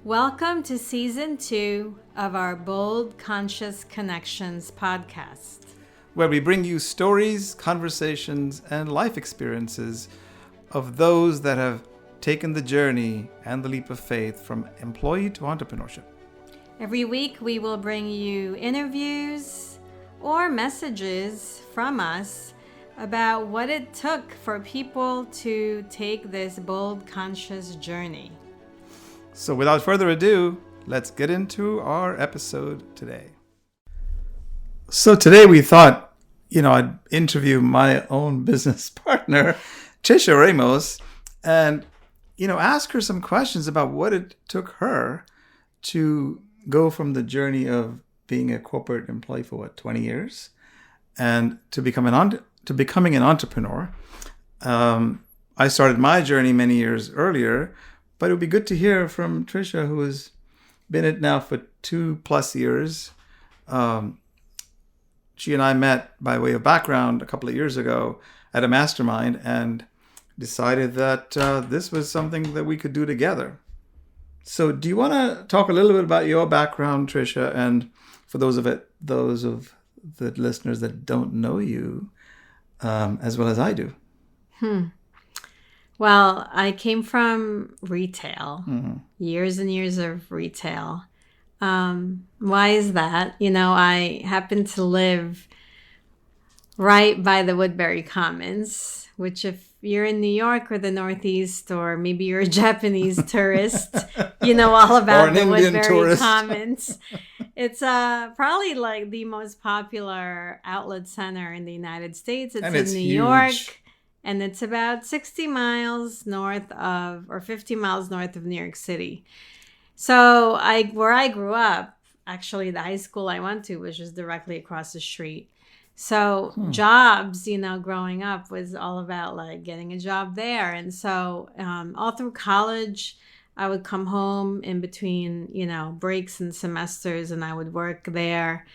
Welcome to Season 2 of our Bold Conscious Connections podcast, where we bring you stories, conversations, and life experiences of those that have taken the journey and the leap of faith from employee to entrepreneurship. Every week we will bring you interviews or messages from us about what it took for people to take this bold conscious journey. So without further ado, let's get into our episode today. So today we thought, I'd interview my own business partner, Triccia Ramos, and, ask her some questions about what it took her to go from the journey of being a corporate employee for 20 years and to becoming an entrepreneur. I started my journey many years earlier, but it would be good to hear from Triccia, who has been in it now for 2+ years. She and I met by way of background a couple of years ago at a mastermind and decided that this was something that we could do together. So do you want to talk a little bit about your background, Triccia, and for those of the listeners that don't know you as well as I do? Well, I came from retail, years and years of retail. Why is that? I happen to live right by the Woodbury Commons, which if you're in New York or the Northeast, or maybe you're a Japanese tourist, you know all about the Woodbury Commons. It's probably like the most popular outlet center in the United States. It's in New York. And it's about 60 miles north of, or 50 miles north of New York City. So where I grew up, actually the high school I went to was just directly across the street. So jobs, growing up was all about like getting a job there. And so all through college, I would come home in between, breaks and semesters, and I would work there.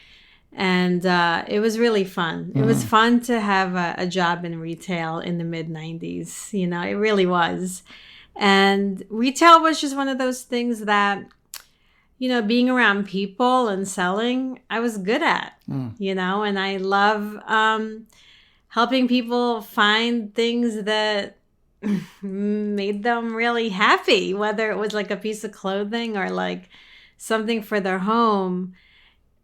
And it was really fun. It was fun to have a job in retail in the mid-90s. It really was. And retail was just one of those things that, being around people and selling, I was good at, and I love helping people find things that made them really happy, whether it was like a piece of clothing or like something for their home.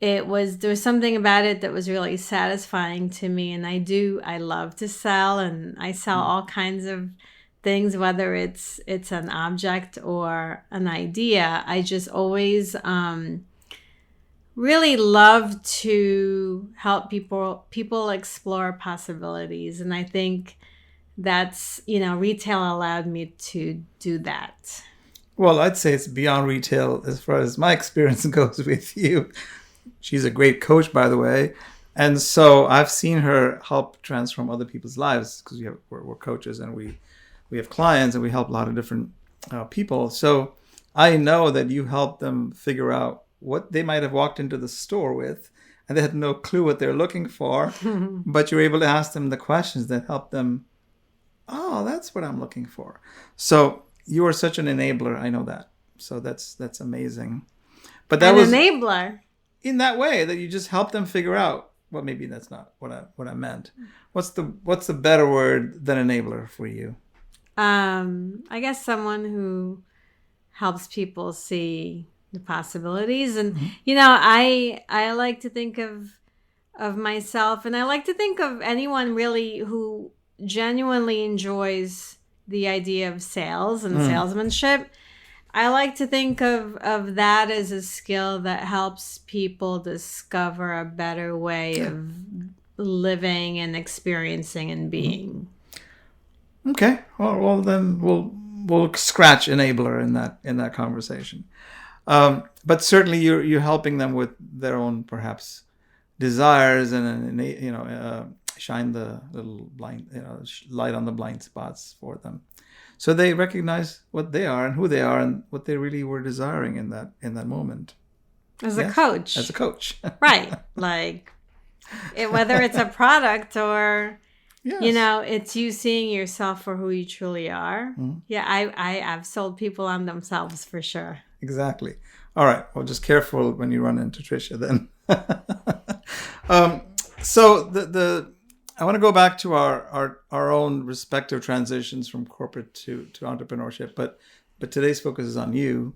There was something about it that was really satisfying to me. And I love to sell, and I sell all kinds of things, whether it's an object or an idea. I just always really love to help people explore possibilities. And I think that's, retail allowed me to do that. Well, I'd say it's beyond retail as far as my experience goes with you. She's a great coach, by the way. And so I've seen her help transform other people's lives because we're coaches and we have clients and we help a lot of different people. So I know that you help them figure out what they might have walked into the store with and they had no clue what they're looking for, but you're able to ask them the questions that help them. Oh, that's what I'm looking for. So you are such an enabler. I know that. So that's amazing. But that was enabler. In that way that you just help them figure out, well, maybe that's not what I meant. What's the better word than enabler for you? I guess someone who helps people see the possibilities. And, I like to think of myself, and I like to think of anyone really who genuinely enjoys the idea of sales and salesmanship. I like to think of that as a skill that helps people discover a better way of living and experiencing and being. Okay. Well, then we'll scratch enabler in that conversation. But certainly you're helping them with their own perhaps desires and shine the little light on the blind spots for them. So they recognize what they are and who they are and what they really were desiring in that moment. As a coach. As a coach. Right. Like whether it's a product or Yes. You know, it's you seeing yourself for who you truly are. Mm-hmm. Yeah, I've sold people on themselves for sure. Exactly. All right. Well, just careful when you run into Triccia then. So I want to go back to our own respective transitions from corporate to entrepreneurship, but today's focus is on you.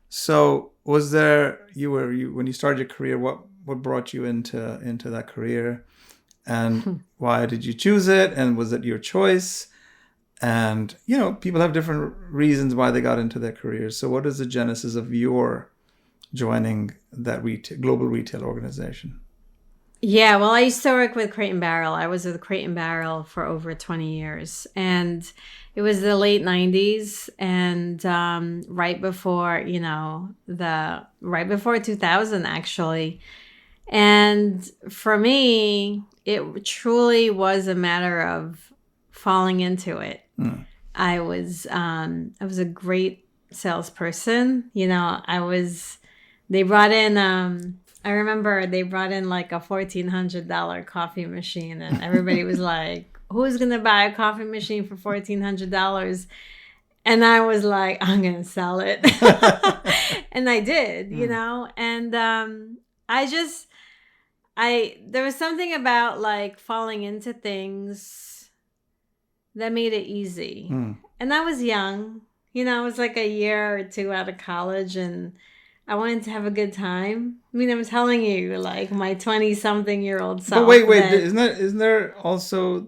So was there when you started your career, what brought you into that career, and why did you choose it, and was it your choice? And people have different reasons why they got into their careers. So what is the genesis of your joining that global retail organization? Yeah, well, I used to work with Crate and Barrel. I was with Crate and Barrel for over 20 years. And it was the late 90s and right before 2000, actually. And for me, it truly was a matter of falling into it. I was a great salesperson. They brought in, I remember they brought in like a $1,400 coffee machine, and everybody was like, who's going to buy a coffee machine for $1,400? And I was like, I'm going to sell it. And I did, and there was something about like falling into things that made it easy. And I was young, I was like a year or two out of college, and I wanted to have a good time. I mean, I'm telling you, like my 20-something-year-old self. But wait, isn't there also,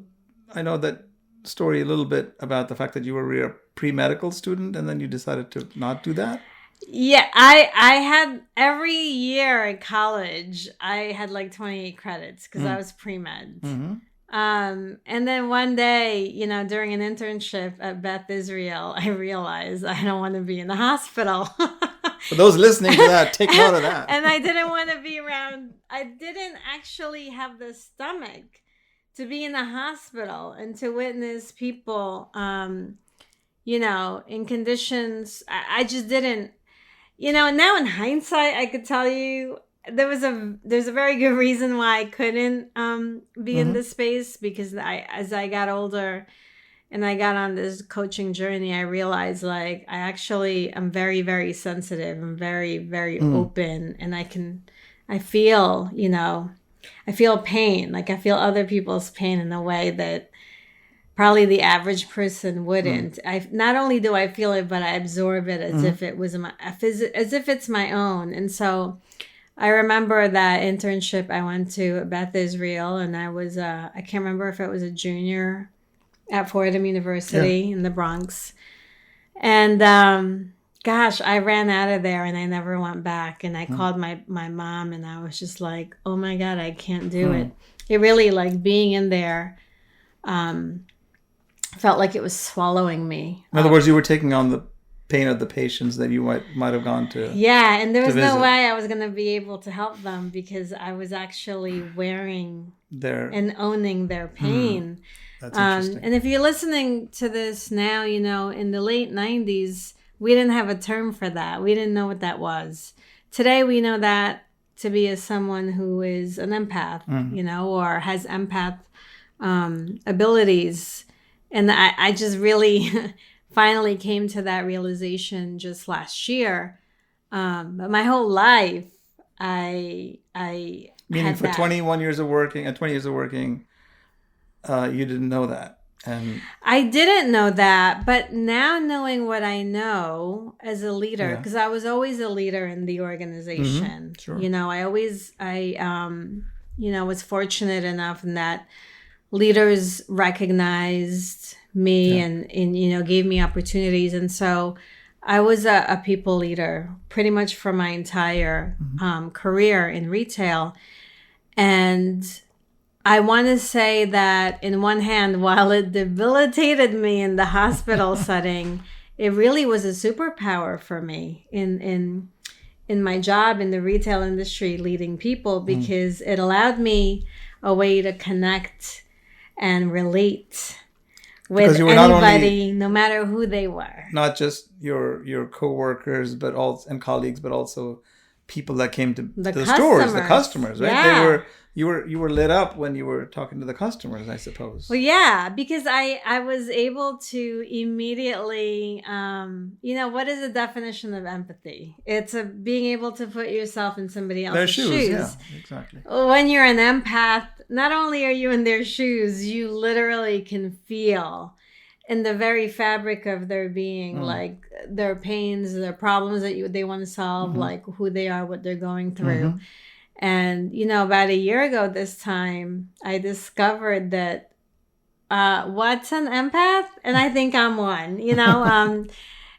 I know that story a little bit about the fact that you were a pre-medical student and then you decided to not do that? Yeah, I had every year at college, I had like 28 credits because I was pre-med. Mm-hmm. And then one day, during an internship at Beth Israel, I realized I don't want to be in the hospital. For those listening to that, take note of that. And I didn't want to be around. I didn't actually have the stomach to be in the hospital and to witness people, in conditions. I just didn't, and now in hindsight, I could tell you there's a very good reason why I couldn't be in this space, because as I got older and I got on this coaching journey, I realized like I actually am very, very sensitive and very, very open, and I feel pain. Like I feel other people's pain in a way that probably the average person wouldn't. Not only do I feel it, but I absorb it as if it was as if it's my own. And so I remember that internship I went to Beth Israel, and I was I can't remember if it was a junior at Fordham University in the Bronx. And gosh, I ran out of there and I never went back. And I called my mom, and I was just like, oh my God, I can't do it. It really, like, being in there felt like it was swallowing me. In other words, you were taking on the pain of the patients that you might have gone to. Yeah, and there was no way I was going to be able to help them, because I was actually wearing and owning their pain. That's interesting. And if you're listening to this now, in the late 90s, we didn't have a term for that. We didn't know what that was. Today, we know that to be as someone who is an empath, or has empath abilities. And I just really finally came to that realization just last year. But my whole life, I meaning for 20 years of working, you didn't know that. And I didn't know that, but now knowing what I know as a leader, because I was always a leader in the organization. Sure. I was fortunate enough in that leaders recognized me and gave me opportunities. And so I was a people leader pretty much for my entire career in retail. And I want to say that in one hand, while it debilitated me in the hospital setting, it really was a superpower for me in my job in the retail industry, leading people, because it allowed me a way to connect and relate with anybody, no matter who they were. Not just your coworkers, and colleagues, but also people that came to the customers. stores, the customers, right? Yeah. You were lit up when you were talking to the customers, I suppose. Well, yeah, because I was able to immediately, what is the definition of empathy? It's being able to put yourself in somebody else's shoes. Yeah, exactly. When you're an empath, not only are you in their shoes, you literally can feel in the very fabric of their being, like their pains, their problems that they want to solve, like who they are, what they're going through. And, about a year ago this time, I discovered that what's an empath? And I think I'm one,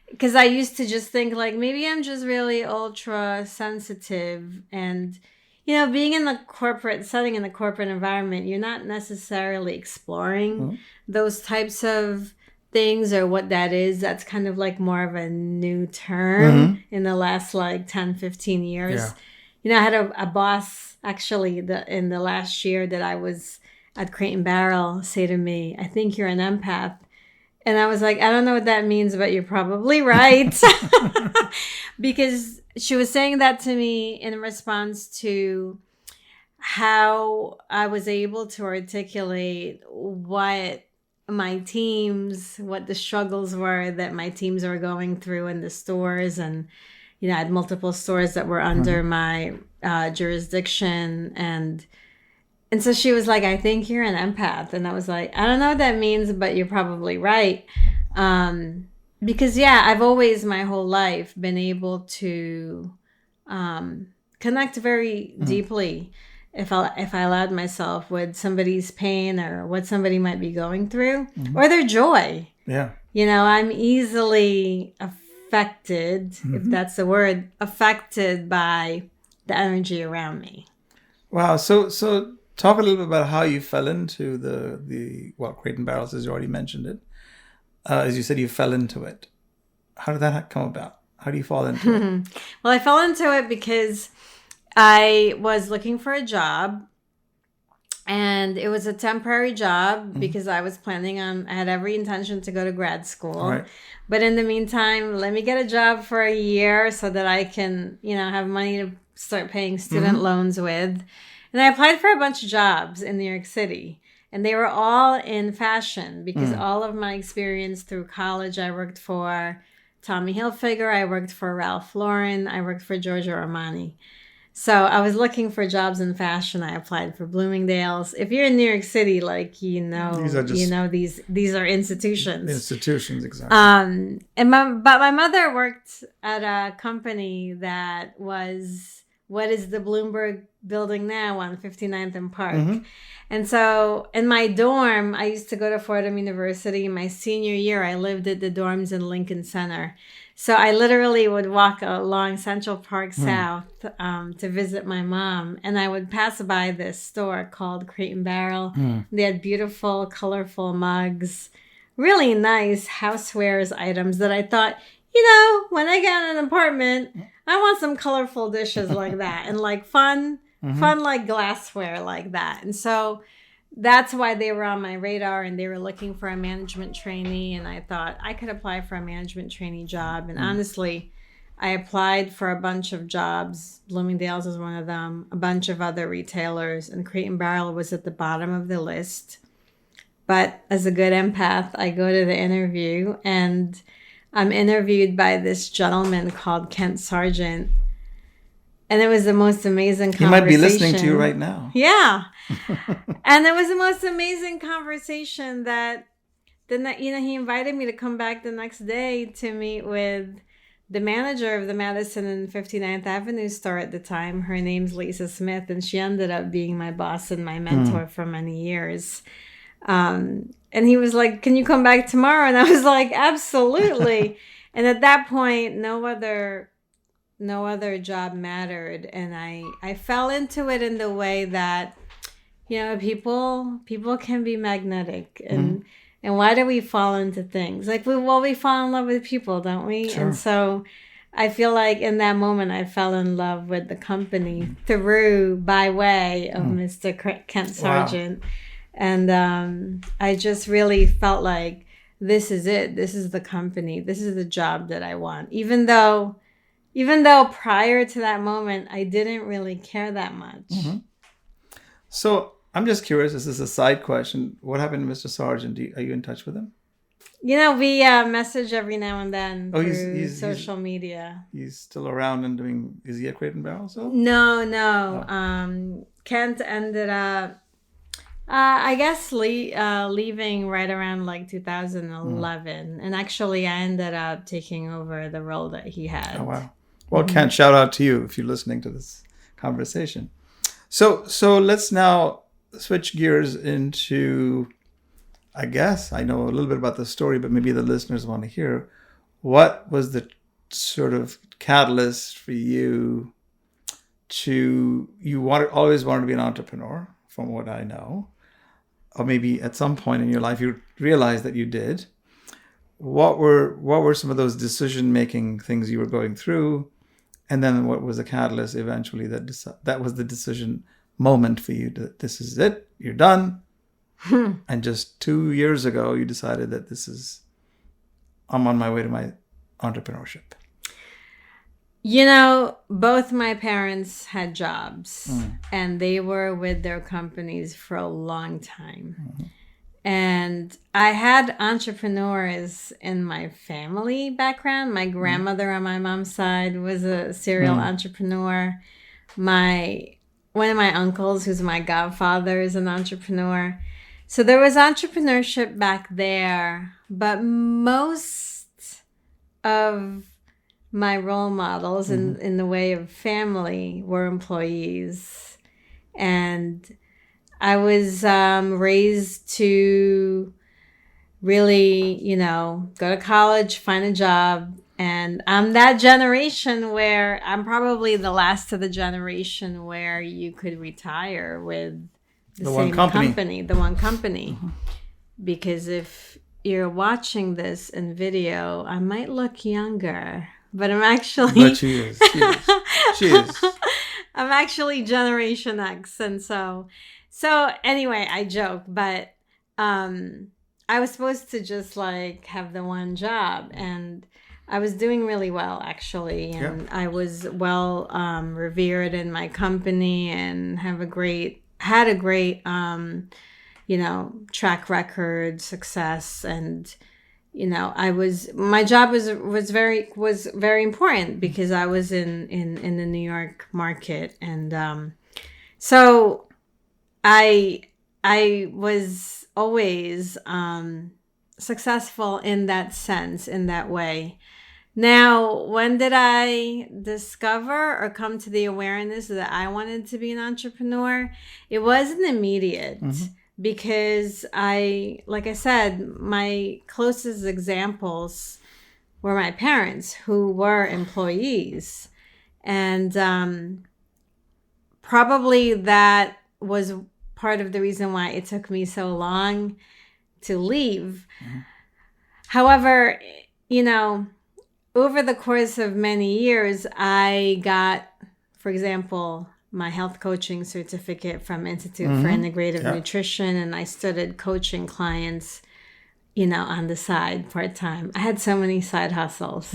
because I used to just think like, maybe I'm just really ultra sensitive. And, being in the corporate setting, in the corporate environment, you're not necessarily exploring those types of things or what that is. That's kind of like more of a new term in the last like 10, 15 years. Yeah. I had a boss actually in the last year that I was at Crate and Barrel say to me, I think you're an empath. And I was like, I don't know what that means, but you're probably right. Because she was saying that to me in response to how I was able to articulate what the struggles were that my teams were going through in the stores. And, I had multiple stores that were under my jurisdiction. And so she was like, I think you're an empath. And I was like, I don't know what that means, but you're probably right. Because, I've always my whole life been able to connect very deeply if I allowed myself with somebody's pain or what somebody might be going through or their joy. Yeah. I'm easily affected, if that's the word, affected by the energy around me. Wow. So talk a little bit about how you fell into the Crate and Barrels, as you already mentioned it. As you said, you fell into it. How did that come about? How do you fall into it? Well, I fell into it because I was looking for a job, and it was a temporary job because I was I had every intention to go to grad school. Right. But in the meantime, let me get a job for a year so that I can, have money to start paying student loans with. And I applied for a bunch of jobs in New York City. And they were all in fashion because all of my experience through college, I worked for Tommy Hilfiger, I worked for Ralph Lauren, I worked for Giorgio Armani. So I was looking for jobs in fashion. I applied for Bloomingdale's. If you're in New York City, like these are institutions. Institutions, exactly. But my mother worked at a company that was what is the Bloomberg building now on 59th and Park. And so in my dorm, I used to go to Fordham University. My senior year, I lived at the dorms in Lincoln Center. So I literally would walk along Central Park South to visit my mom. And I would pass by this store called Crate and Barrel. They had beautiful, colorful mugs, really nice housewares items that I thought, when I get an apartment, I want some colorful dishes like that and like fun like glassware like that. And so that's why they were on my radar, and they were looking for a management trainee. And I thought I could apply for a management trainee job. And honestly, I applied for a bunch of jobs. Bloomingdale's was one of them, a bunch of other retailers, and Crate and Barrel was at the bottom of the list. But as a good empath, I go to the interview, and I'm interviewed by this gentleman called Kent Sargent. And it was the most amazing conversation. He might be listening to you right now. Yeah. And it was the most amazing conversation that, he invited me to come back the next day to meet with the manager of the Madison and 59th Avenue store at the time. Her name's Lisa Smith, and she ended up being my boss and my mentor for many years. And he was like, can you come back tomorrow? And I was like, absolutely. And at that point, no other job mattered. And I fell into it in the way that, people can be magnetic. And why do we fall into things? Like, we fall in love with people, don't we? Sure. And so I feel like in that moment, I fell in love with the company by way of Mr. Kent Sargent. Wow. And I just really felt like this is it. This is the company. This is the job that I want. Even though Even though prior to that moment, I didn't really care that much. Mm-hmm. So I'm just curious, this is a side question. What happened to Mr. Sargent? Are you in touch with him? We message every now and then through social media. He's still around and doing, is he at Crate and Barrel still? No. Oh. Kent ended up, I guess, leaving right around like 2011. And actually, I ended up taking over the role that he had. Oh, wow. Well, Kent, shout out to you if you're listening to this conversation. So let's now switch gears into, I guess I know a little bit about the story, but maybe the listeners want to hear, what was the sort of catalyst for you always wanted to be an entrepreneur, from what I know, or maybe at some point in your life you realized that you did. What were some of those decision-making things you were going through? And then what was the catalyst eventually that was the decision moment for you that this is it, you're done? And just 2 years ago, you decided that I'm on my way to my entrepreneurship. Both my parents had jobs and they were with their companies for a long time. Mm-hmm. And I had entrepreneurs in my family background. My grandmother on my mom's side was a serial entrepreneur. One of my uncles, who's my godfather, is an entrepreneur. So there was entrepreneurship back there, but most of my role models in the way of family were employees. And I was raised to really, go to college, find a job. And I'm that generation where I'm probably the last of the generation where you could retire with the same company, the one company. Mm-hmm. Because if you're watching this in video, I might look younger, but I'm actually... But she is. She is. I'm actually Generation X. And so anyway, I joke, but I was supposed to just have the one job, and I was doing really well, actually. And I was well revered in my company and had a great track record, success. And, my job was very important because I was in the New York market. And so I was always successful in that sense, in that way. Now, when did I discover or come to the awareness that I wanted to be an entrepreneur? It wasn't immediate because like I said, my closest examples were my parents, who were employees. And probably that was part of the reason why it took me so long to leave. Mm-hmm. However, over the course of many years, I got, for example, my health coaching certificate from Institute for Integrative Nutrition, and I started coaching clients, on the side part-time. I had so many side hustles.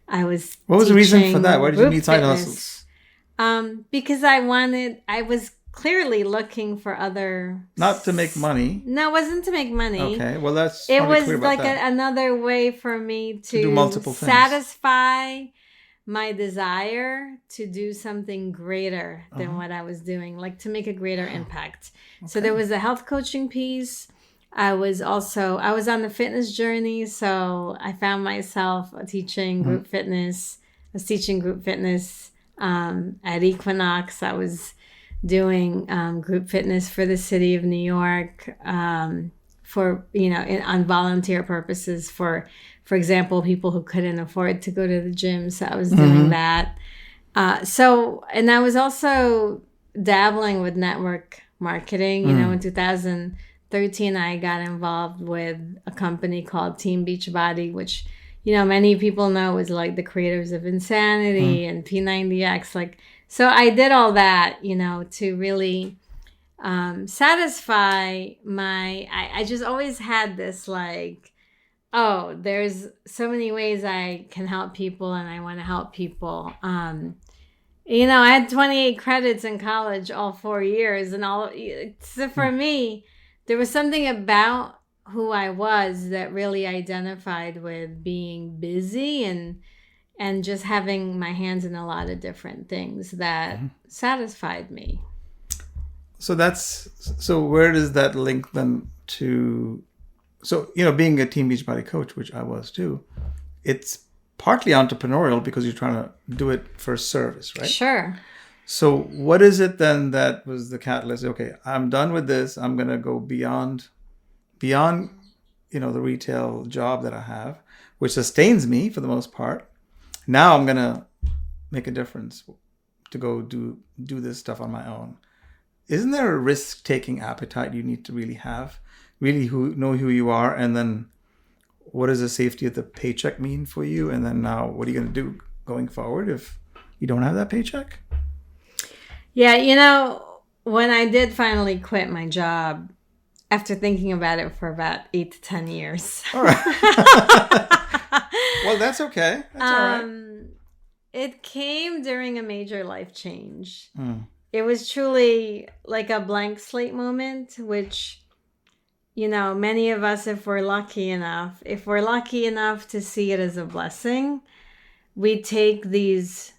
What was the reason for that? Why did you need side hustles? Because I was clearly looking for other... Not to make money. No, it wasn't to make money. Okay, well that's... It was another way for me to do multiple things. Satisfy my desire to do something greater than what I was doing, to make a greater impact. Okay. So there was a health coaching piece. I was on the fitness journey, so I found myself teaching group fitness. I was teaching group fitness at Equinox. I was doing group fitness for the city of New York for, on volunteer purposes for example, people who couldn't afford to go to the gym. So I was doing that. And I was also dabbling with network marketing. In 2013, I got involved with a company called Team Beachbody, which, many people know is the creators of Insanity and P90X. So I did all that, to really satisfy I just always had this Oh, there's so many ways I can help people, and I want to help people. I had 28 credits in college all 4 years, and so for me, there was something about who I was that really identified with being busy and just having my hands in a lot of different things that satisfied me. So where does that link then to? So, being a Team Beachbody coach, which I was too, it's partly entrepreneurial because you're trying to do it for service, right? Sure. So what is it then that was the catalyst? Okay, I'm done with this. I'm going to go beyond, the retail job that I have, which sustains me for the most part. Now I'm going to make a difference to go do this stuff on my own. Isn't there a risk-taking appetite you need to really have? Really know who you are, and then what does the safety of the paycheck mean for you? And then now what are you going to do going forward if you don't have that paycheck? Yeah, when I did finally quit my job, after thinking about it for about 8 to 10 years. All right. Well, that's okay. That's all right. It came during a major life change. It was truly like a blank slate moment, which... many of us, if we're lucky enough to see it as a blessing, we take these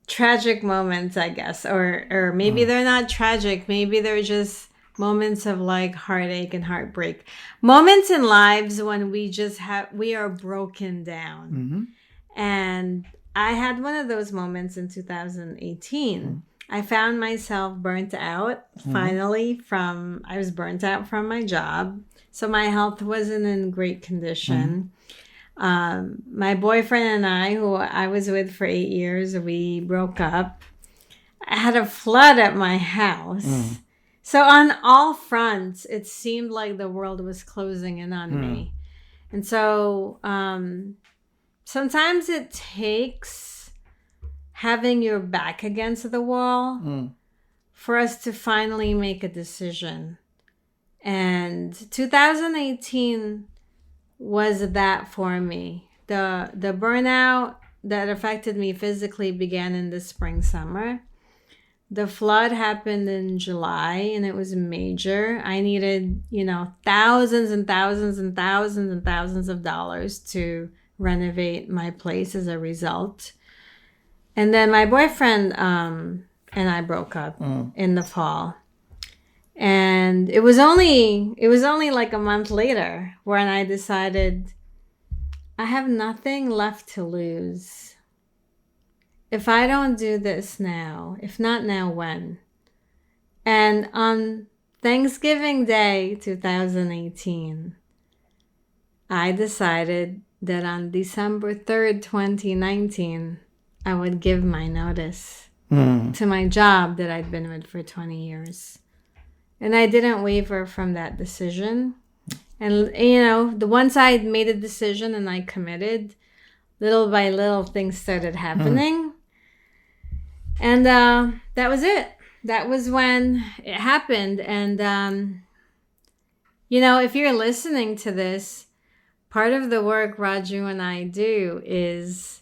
tragic moments, I guess, or maybe they're not tragic. Maybe they're just moments of like heartache and heartbreak. Moments in lives when we are broken down. Mm-hmm. And I had one of those moments in 2018. Mm-hmm. I found myself burnt out finally I was burnt out from my job. So my health wasn't in great condition. My boyfriend and I, who I was with for 8 years, we broke up. I had a flood at my house. So on all fronts, it seemed like the world was closing in on me. And so sometimes it takes having your back against the wall for us to finally make a decision. And 2018 was that for me. The burnout that affected me physically began in the spring, summer. The flood happened in July, and it was major. I needed, thousands and thousands and thousands and thousands of dollars to renovate my place as a result. And then my boyfriend and I broke up in the fall. And it was only like a month later when I decided I have nothing left to lose. If I don't do this now, if not now, when? And on Thanksgiving Day 2018, I decided that on December 3rd, 2019, I would give my notice to my job that I'd been with for 20 years. And I didn't waver from that decision. And, once I had made a decision and I committed, little by little things started happening. And that was it. That was when it happened. And, if you're listening to this, part of the work Raju and I do is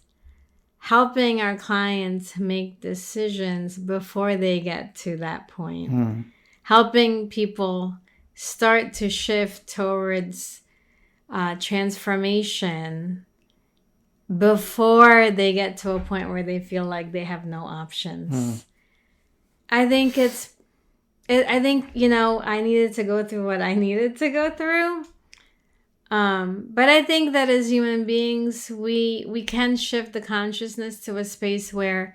helping our clients make decisions before they get to that point. Helping people start to shift towards transformation before they get to a point where they feel like they have no options. I think I needed to go through what I needed to go through. But I think that as human beings, we can shift the consciousness to a space where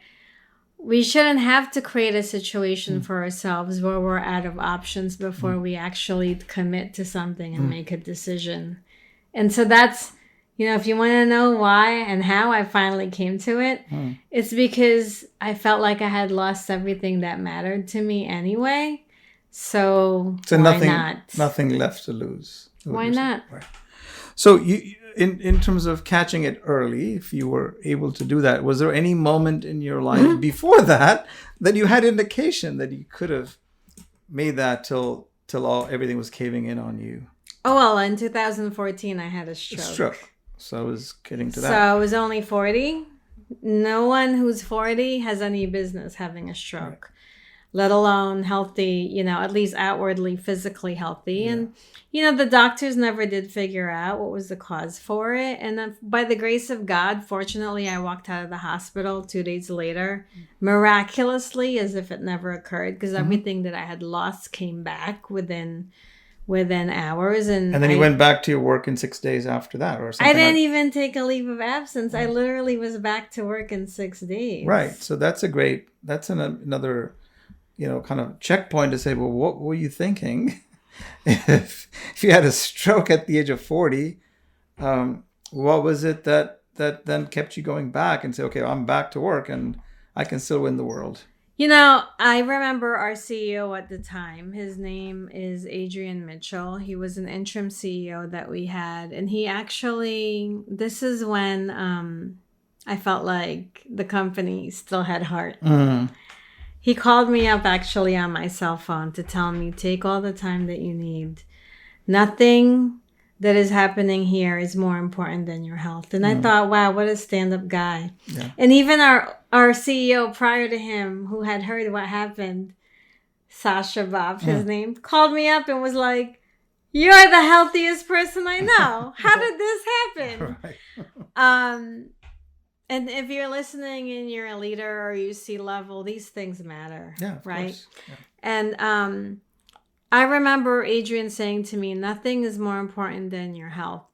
we shouldn't have to create a situation for ourselves where we're out of options before we actually commit to something and make a decision. And so that's, if you want to know why and how I finally came to it, it's because I felt like I had lost everything that mattered to me anyway. So why not? Nothing left to lose. Why not? Right. So you, in terms of catching it early, if you were able to do that, was there any moment in your life before that you had indication that you could have made that till everything was caving in on you? Oh, well, in 2014, I had a stroke. Stroke. So I was getting to that. So I was only 40. No one who's 40 has any business having a stroke, let alone healthy, at least outwardly, physically healthy. Yeah. And, the doctors never did figure out what was the cause for it. And then by the grace of God, fortunately, I walked out of the hospital 2 days later, miraculously, as if it never occurred, because everything that I had lost came back within hours. And then you went back to your work in 6 days after that or something? I didn't even take a leave of absence. I literally was back to work in 6 days. Right. So that's another, kind of checkpoint to say, well, what were you thinking? if you had a stroke at the age of 40, what was it that then kept you going back and say, okay, I'm back to work and I can still win the world? I remember our CEO at the time. His name is Adrian Mitchell. He was an interim CEO that we had. And he actually, this is when I felt like the company still had heart. He called me up actually on my cell phone to tell me, take all the time that you need. Nothing that is happening here is more important than your health. And I thought, wow, what a stand-up guy. Yeah. And even our CEO prior to him, who had heard what happened, Sasha Bob, his name, called me up and was like, you're the healthiest person I know. How did this happen? Right. And if you're listening and you're a leader or you see level, these things matter. Yeah, of right? course. Yeah. And I remember Adrian saying to me, nothing is more important than your health.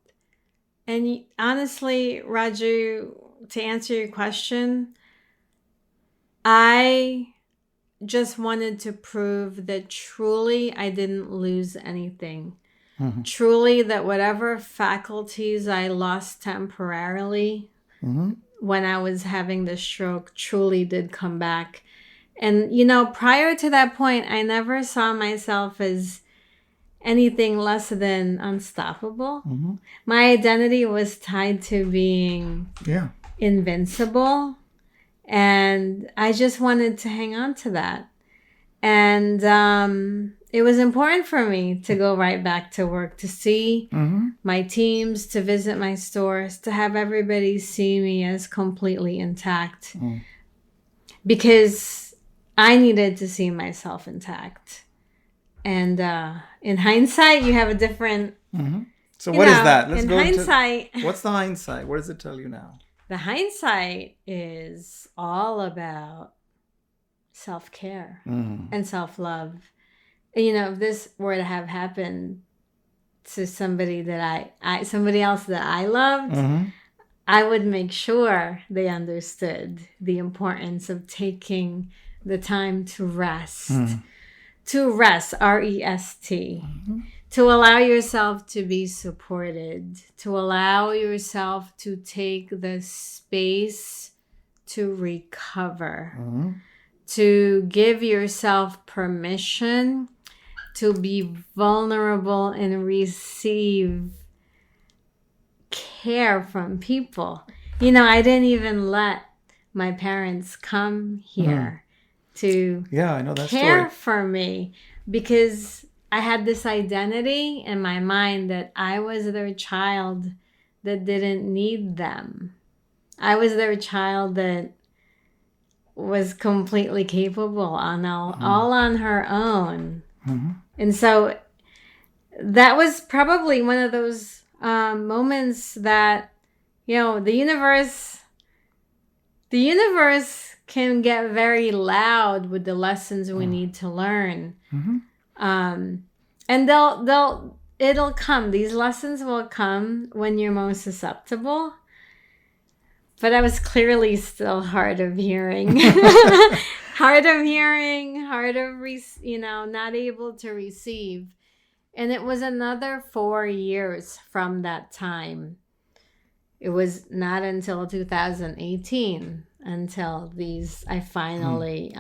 And honestly, Raju, to answer your question, I just wanted to prove that truly I didn't lose anything. Mm-hmm. Truly that whatever faculties I lost temporarily when I was having the stroke truly did come back. And, prior to that point, I never saw myself as anything less than unstoppable. Mm-hmm. My identity was tied to being invincible. And I just wanted to hang on to that. And it was important for me to go right back to work, to see my teams, to visit my stores, to have everybody see me as completely intact. Because I needed to see myself intact. And in hindsight, you have a different... So what is that? Let's go hindsight. What's the hindsight? What does it tell you now? The hindsight is all about self-care and self-love. If this were to have happened to somebody that somebody else that I loved, I would make sure they understood the importance of taking the time to rest. To rest, R-E-S-T. To allow yourself to be supported. To allow yourself to take the space to recover. To give yourself permission to be vulnerable and receive care from people. I didn't even let my parents come here to I know that care story. For me, because I had this identity in my mind that I was their child that didn't need them. I was their child that was completely capable all on her own. And so that was probably one of those moments that, the universe can get very loud with the lessons we need to learn. And it'll come. These lessons will come when you're most susceptible. But I was clearly still hard of hearing. Hard of hearing, not able to receive. And it was another 4 years from that time. It was not until 2018 until I finally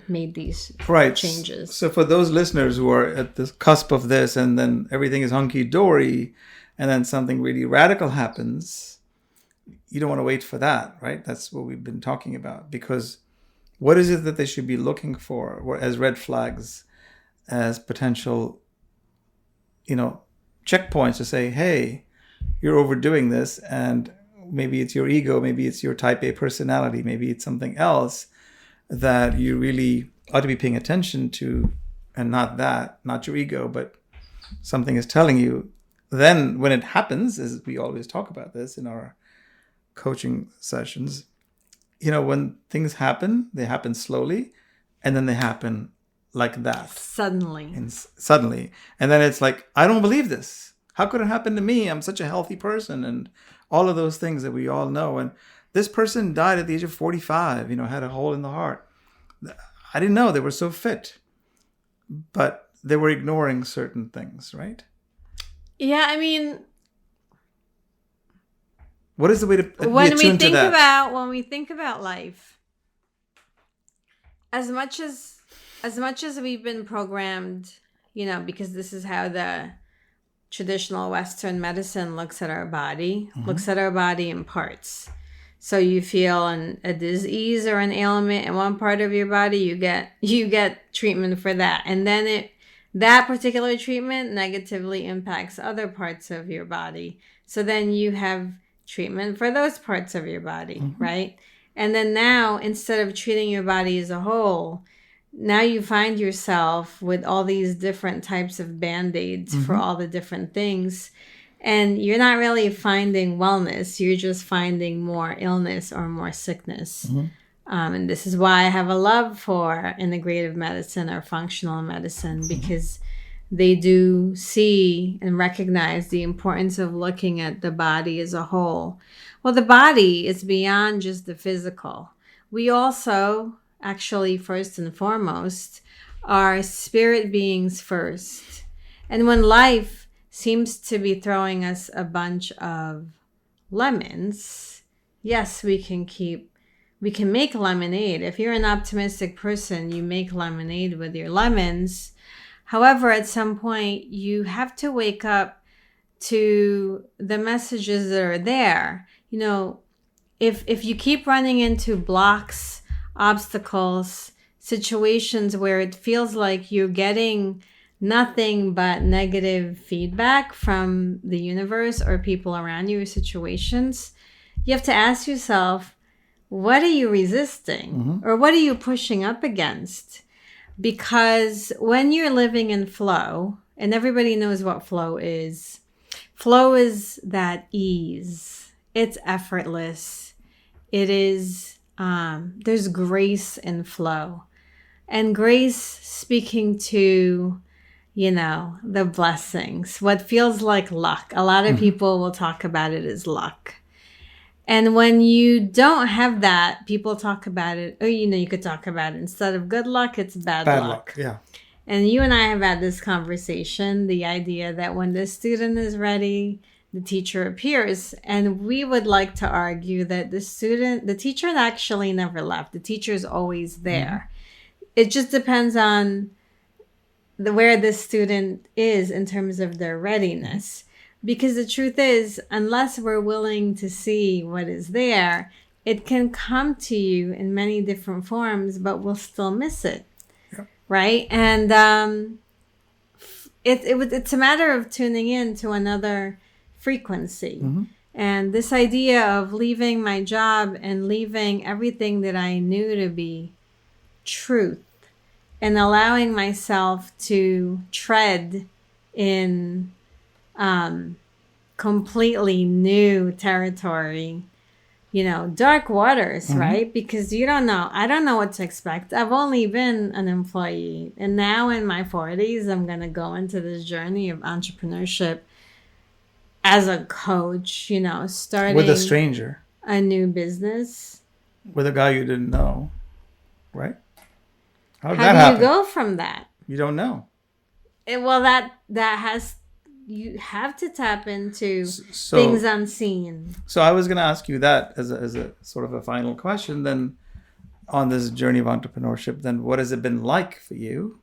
made these changes. So for those listeners who are at the cusp of this and then everything is hunky-dory and then something really radical happens, you don't want to wait for that, right? That's what we've been talking about. Because what is it that they should be looking for as red flags, as potential, checkpoints to say, hey, you're overdoing this, and maybe it's your ego, maybe it's your type A personality, maybe it's something else that you really ought to be paying attention to, and not your ego, but something is telling you. Then when it happens, as we always talk about this in our coaching sessions, when things happen, they happen slowly, and then they happen like that. Suddenly. And then it's like, I don't believe this. How could it happen to me? I'm such a healthy person, and all of those things that we all know. And this person died at the age of 45, had a hole in the heart. I didn't know they were so fit, but they were ignoring certain things, right? Yeah, I mean, what is the way to when we think about life, as much as we've been programmed, because this is how the traditional Western medicine looks at our body, looks at our body in parts. So you feel a disease or an ailment in one part of your body, you get treatment for that, and then that particular treatment negatively impacts other parts of your body. So then you have treatment for those parts of your body, right? And then now, instead of treating your body as a whole, now you find yourself with all these different types of Band-Aids for all the different things. And you're not really finding wellness. You're just finding more illness or more sickness. And this is why I have a love for integrative medicine or functional medicine, because they do see and recognize the importance of looking at the body as a whole. Well, the body is beyond just the physical. We also, actually, first and foremost, are spirit beings first. And when life seems to be throwing us a bunch of lemons, yes, we can make lemonade. If you're an optimistic person, you make lemonade with your lemons. However, at some point, you have to wake up to the messages that are there. If you keep running into blocks, obstacles, situations where it feels like you're getting nothing but negative feedback from the universe or people around you or situations, you have to ask yourself, what are you resisting? Or what are you pushing up against? Because when you're living in flow, and everybody knows what flow is that ease. It's effortless. It is, there's grace in flow. And grace speaking to, the blessings, what feels like luck. A lot of people will talk about it as luck. And when you don't have that, people talk about it, or, you could talk about it, instead of good luck, it's bad luck. Yeah. And you and I have had this conversation, the idea that when the student is ready, the teacher appears. And we would like to argue that the teacher actually never left. The teacher is always there. It just depends on where the student is in terms of their readiness. Because the truth is, unless we're willing to see what is there, it can come to you in many different forms, but we'll still miss it. Yep. Right? And it's a matter of tuning in to another frequency. And this idea of leaving my job and leaving everything that I knew to be truth and allowing myself to tread in completely new territory, dark waters, right? Because I don't know what to expect. I've only been an employee, and now in my 40s, I'm going to go into this journey of entrepreneurship as a coach, starting with a stranger, a new business with a guy you didn't know, right? How do you go from that? You don't know. You have to tap into things unseen. So I was going to ask you that as a sort of a final question then, on this journey of entrepreneurship, then what has it been like for you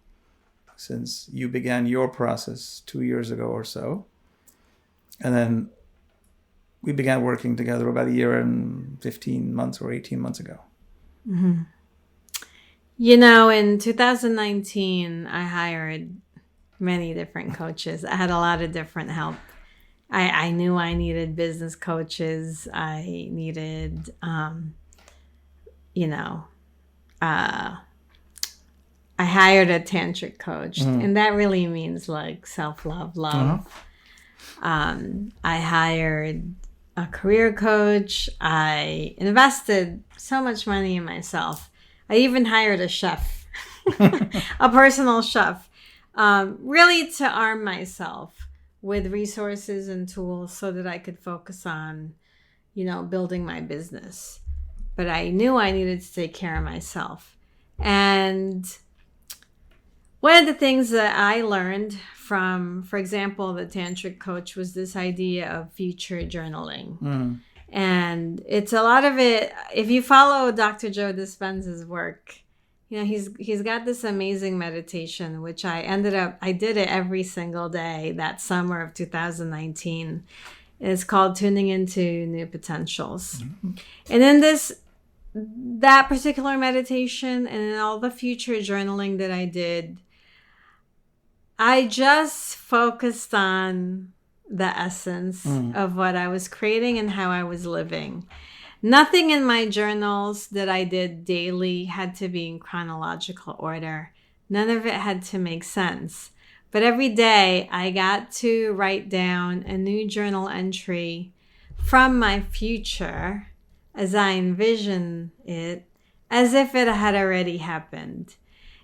since you began your process 2 years ago or so? And then we began working together about a year and 15 months or 18 months ago. In 2019, I hired many different coaches. I had a lot of different help. I knew I needed business coaches. I needed, I hired a tantric coach, and that really means like self-love, love. I hired a career coach. I invested so much money in myself. I even hired a chef, a personal chef, really to arm myself with resources and tools so that I could focus on, building my business. But I knew I needed to take care of myself. And one of the things that I learned from, for example, the tantric coach was this idea of future journaling. And it's a lot of it, if you follow Dr. Joe Dispenza's work, he's got this amazing meditation, which I did it every single day that summer of 2019. It's called Tuning into New Potentials. And in that particular meditation and in all the future journaling that I did, I just focused on the essence of what I was creating and how I was living. Nothing in my journals that I did daily had to be in chronological order. None of it had to make sense. But every day I got to write down a new journal entry from my future as I envision it, as if it had already happened.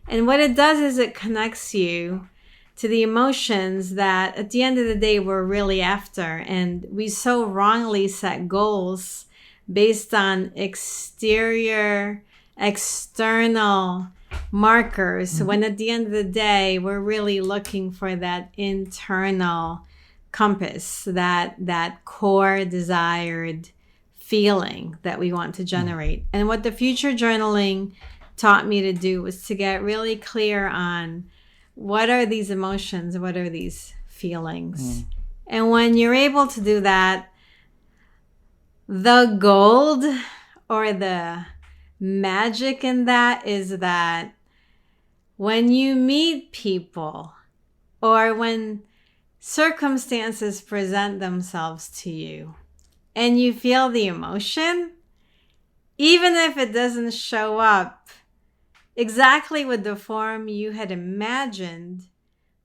And what it does is it connects you to the emotions that at the end of the day we're really after. And we so wrongly set goals based on external markers, when at the end of the day, we're really looking for that internal compass, that core desired feeling that we want to generate. And what the future journaling taught me to do was to get really clear on what are these emotions, what are these feelings. And when you're able to do that, the gold or the magic in that is that when you meet people or when circumstances present themselves to you and you feel the emotion, even if it doesn't show up exactly with the form you had imagined,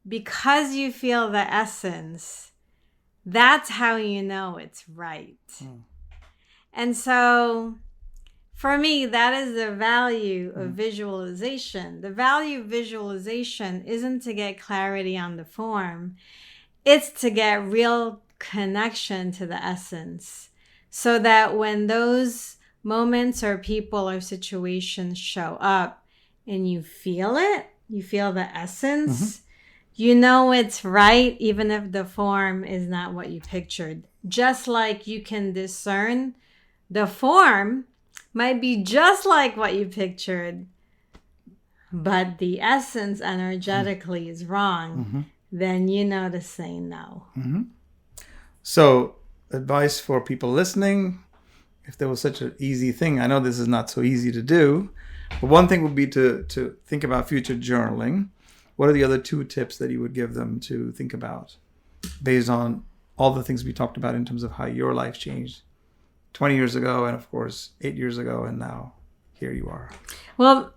because you feel the essence, that's how you know it's right. And so for me, that is the value of visualization. The value of visualization isn't to get clarity on the form. It's to get real connection to the essence, so that when those moments or people or situations show up and you feel it, you feel the essence, you know it's right, even if the form is not what you pictured. Just like you can discern the form might be just like what you pictured, but the essence energetically is wrong, then you know to say no. So, advice for people listening, if there was such an easy thing, I know this is not so easy to do, but one thing would be to think about future journaling. What are the other 2 tips that you would give them to think about based on all the things we talked about in terms of how your life changed 20 years ago and, of course, 8 years ago, and now here you are? Well,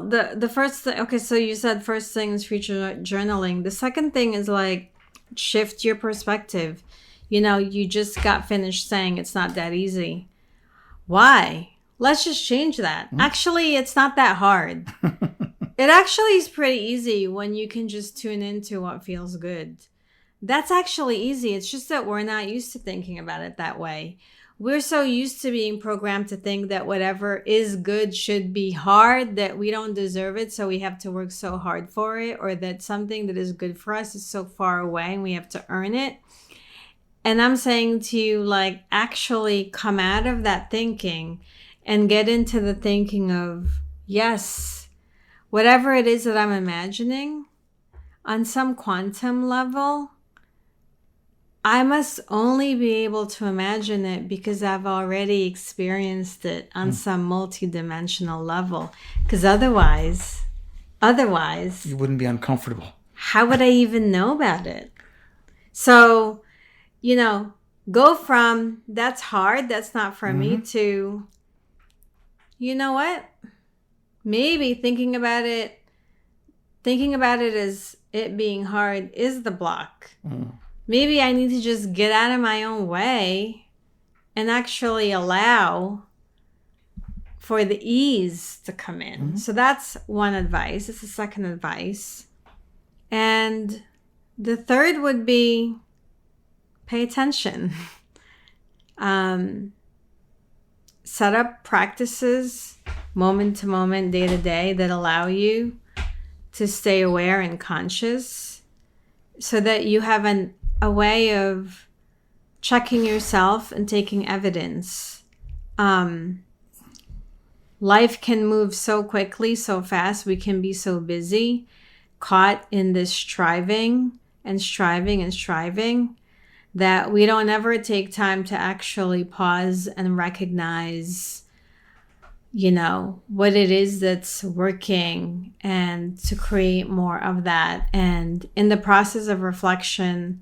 the first thing, okay, so you said first thing is future journaling. The second thing is like shift your perspective. You just got finished saying it's not that easy. Why? Let's just change that. Actually, it's not that hard. It actually is pretty easy when you can just tune into what feels good. That's actually easy. It's just that we're not used to thinking about it that way. We're so used to being programmed to think that whatever is good should be hard, that we don't deserve it, so we have to work so hard for it, or that something that is good for us is so far away and we have to earn it. And I'm saying to you, like, actually come out of that thinking and get into the thinking of, yes, whatever it is that I'm imagining, on some quantum level, I must only be able to imagine it because I've already experienced it on some multidimensional level. Because otherwise, you wouldn't be uncomfortable. how would I even know about it? So, go from that's hard, that's not for me, to, you know what? Maybe thinking about it as it being hard is the block. Maybe I need to just get out of my own way and actually allow for the ease to come in. So that's one advice. It's the second advice. And the third would be pay attention. Set up practices moment to moment, day to day, that allow you to stay aware and conscious, so that you have a way of checking yourself and taking evidence. Life can move so quickly, so fast. We can be so busy, caught in this striving, that we don't ever take time to actually pause and recognize, what it is that's working, and to create more of that. And in the process of reflection,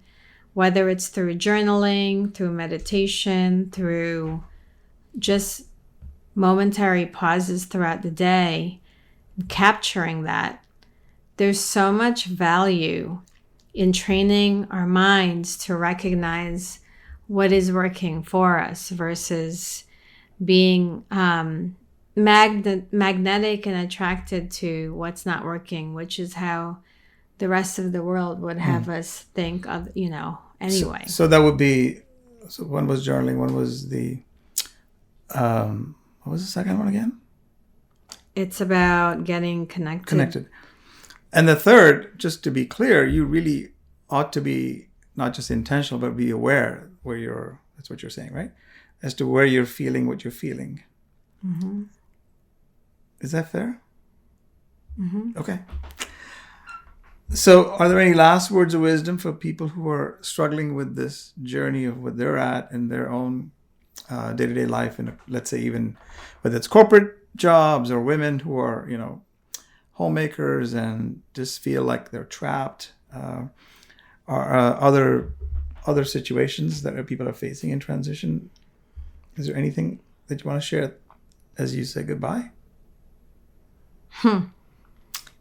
whether it's through journaling, through meditation, through just momentary pauses throughout the day, capturing that, there's so much value in training our minds to recognize what is working for us versus being magnetic and attracted to what's not working, which is how the rest of the world would have us think of, anyway. So that would be, one was journaling, one was the, what was the second one again? It's about getting connected. And the third, just to be clear, you really ought to be not just intentional, but be aware that's what you're saying, right? As to where you're feeling what you're feeling. Is that fair? Okay. So are there any last words of wisdom for people who are struggling with this journey of what they're at in their own day-to-day life, and let's say even whether it's corporate jobs or women who are, homemakers and just feel like they're trapped, or other situations that people are facing in transition? Is there anything that you want to share as you say goodbye?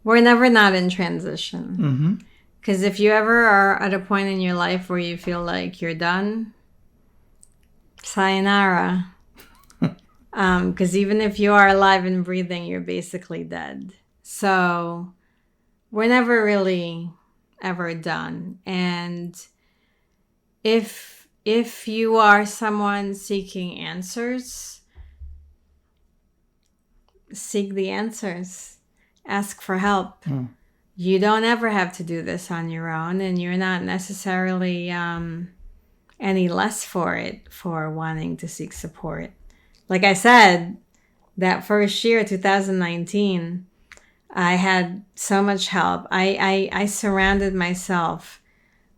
We're never not in transition. Because if you ever are at a point in your life where you feel like you're done, sayonara. Because even if you are alive and breathing, you're basically dead. So we're never really ever done. And if you are someone seeking answers, seek the answers. Ask for help. You don't ever have to do this on your own, and you're not necessarily any less for wanting to seek support. Like I said, that first year, 2019, I had so much help. I surrounded myself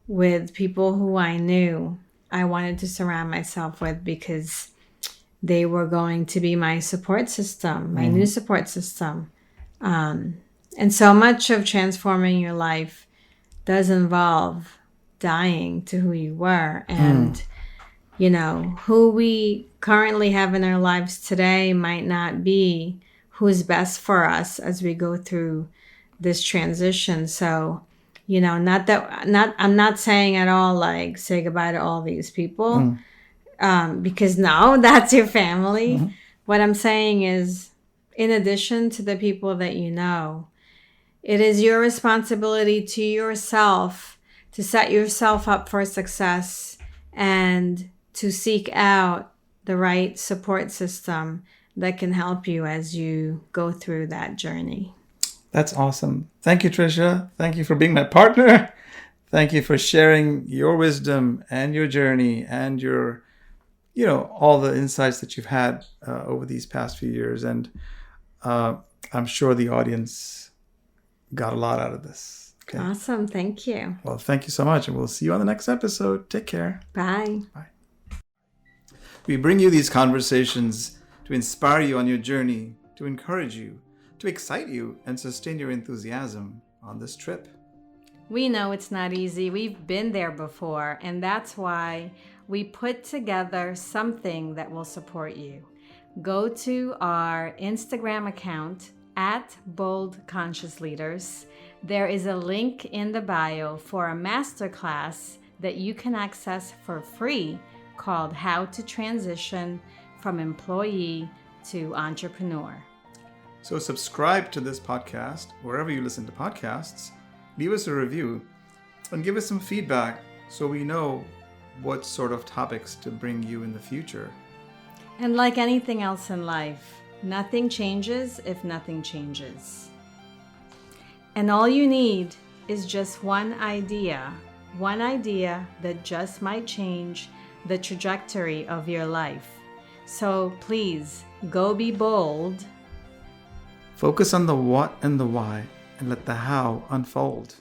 with people who I knew I wanted to surround myself with, because they were going to be my support system, my new support system. And so much of transforming your life does involve dying to who you were. And, who we currently have in our lives today might not be who's best for us as we go through this transition. So, I'm not saying at all, like, say goodbye to all these people, because no, that's your family. What I'm saying is, in addition to the people that you know, it is your responsibility to yourself to set yourself up for success and to seek out the right support system that can help you as you go through that journey. That's awesome. Thank you, Triccia. Thank you for being my partner. Thank you for sharing your wisdom and your journey and your, all the insights that you've had over these past few years. And I'm sure the audience got a lot out of this. Okay. Awesome. Thank you. Well, thank you so much. And we'll see you on the next episode. Take care. Bye. Bye. We bring you these conversations to inspire you on your journey, to encourage you, to excite you, and sustain your enthusiasm on this trip. We know it's not easy. We've been there before, and that's why we put together something that will support you. Go to our Instagram account at Bold Conscious Leaders. There is a link in the bio for a masterclass that you can access for free called How to Transition from Employee to Entrepreneur. So subscribe to this podcast wherever you listen to podcasts. Leave us a review and give us some feedback so we know what sort of topics to bring you in the future. And like anything else in life, nothing changes if nothing changes. And all you need is just one idea that just might change the trajectory of your life. So please, go be bold. Focus on the what and the why, and let the how unfold.